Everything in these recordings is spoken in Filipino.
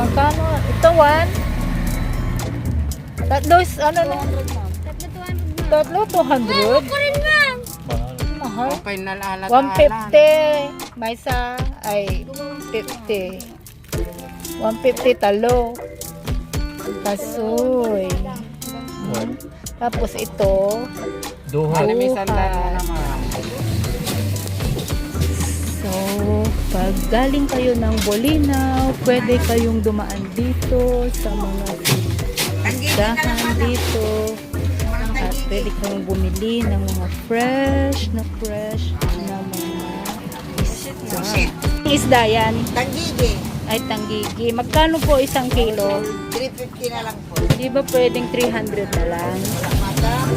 Magkano? Ito, 1. Tatlo, ano na? Tatlo, 200. Ako rin, ma'am. Mahal. Okay na lahat. 150. May isa ay 50. 150 talo. Kasoy. Tapos ito, Duha. May sandal na naman. so, pag galing kayo ng Bolinao, pwede kayong dumaan dito sa mga tindahan dito. At pwede kayong bumili ng mga fresh na mga isda. Isda yan. Tangigi. Ay, tanggigi. Magkano po isang kilo? 350 na lang po. Di ba pwedeng 300 na lang? Madam.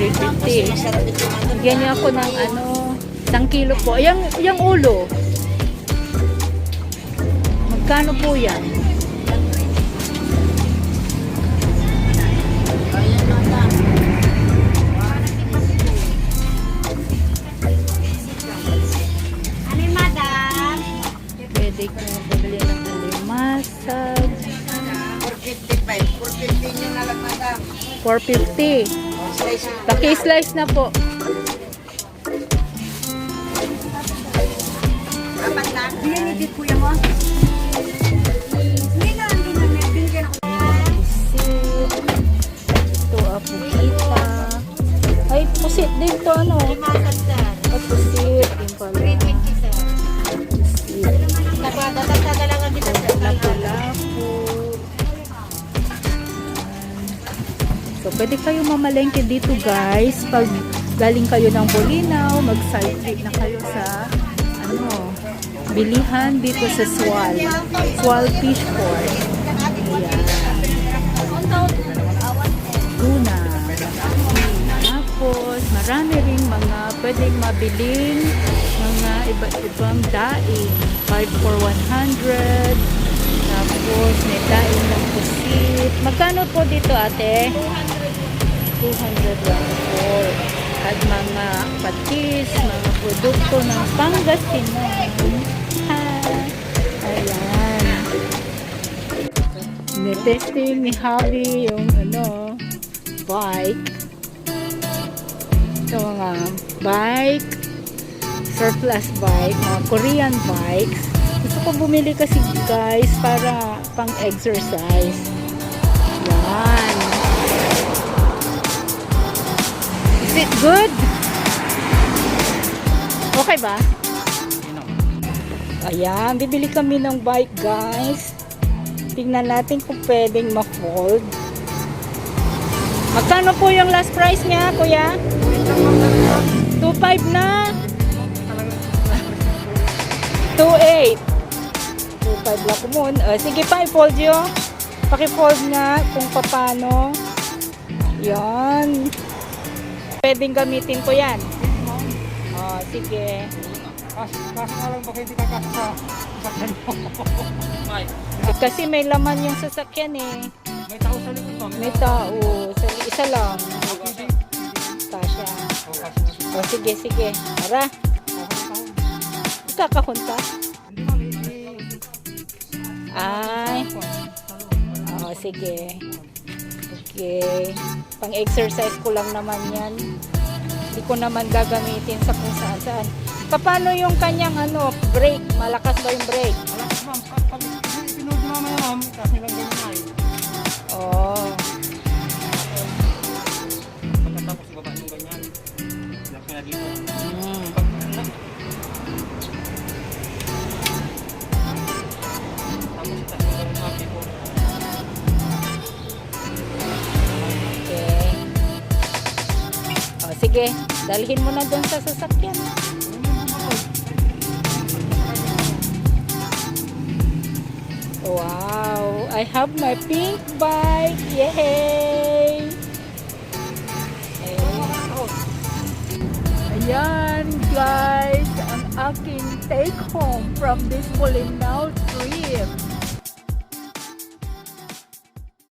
350. Masarap ito natin. Bigyan niyo ako ng ano, isang kilo po. Yung ulo. Magkano po yan? Ayan, madam. Ano yung madam? Pwede ko bumili ng alimasag. 455. 450 nyo na lang, madam. 450. Slice it. Paki-slice na po. Apat na. Binanigit po yung mo. Hindi na, may binigyan ako. Pusit. Ito, apukita. Ay, pusit din to, ano? Limasag, sir. Ay, pusit. Yung pala. 350, sir. Pusit. Nagdadagdagan lang ang kita, sir. Lapu-lapu. So, pwede kayo mamalengke dito, guys. Pag galing kayo ng Bolinao, mag-side trip na kayo sa, bilihan dito sa Swal. Swal Fish Port. Ayan. Tuna. Tapos, marami ring mga pwedeng mabiling mga iba't ibang daing. 5 for 100. Tapos, may daing ng pusit. Magkano po dito, ate? 200 lang po. At mga patis, mga produkto ng Pangasinan. Ha! Ayan. Netesting ni Javi yung bike. Ito mga bike, surplus bike, mga Korean bikes. Gusto ko bumili kasi, guys, para pang exercise. Yan. Is it good? Okay ba? Ayan, bibili kami ng bike, guys. Tingnan natin kung pwedeng ma-fold. Magkano po yung last price niya, kuya? 2.5 na. 2.8. 2.5 lang po muna. Sige pa, i-fold yun. Paki-fold nga kung paano. Yan. Pwedeng gamitin ko yan. Sige. Kaso nga lang baka hindi kakasa sa sasakyan mo. Kasi may laman yung sasakyan eh. May tao sa likod mo. May tao. Isa lang. Kasya. Sige. Tara. Kakahunta. Ay. Sige. Okay. Pang-exercise ko lang naman yan. Hindi ko naman gagamitin sa kung saan. Paano yung kanyang brake? Malakas ba yung brake? Malakas, ma'am. Pag pinod mo mamaya, ma'am, kasi lang ganyan na eh. Oo. Pagkatapos ibaba yung ganyan. Laki na dito. Tapos itaas yung ganyan happy po. Okay. Sige. Dalhin mo na doon sa sasakyan. Wow! I have my pink bike! Yay! Ayan, guys! Ang aking take home from this Bolinao trip.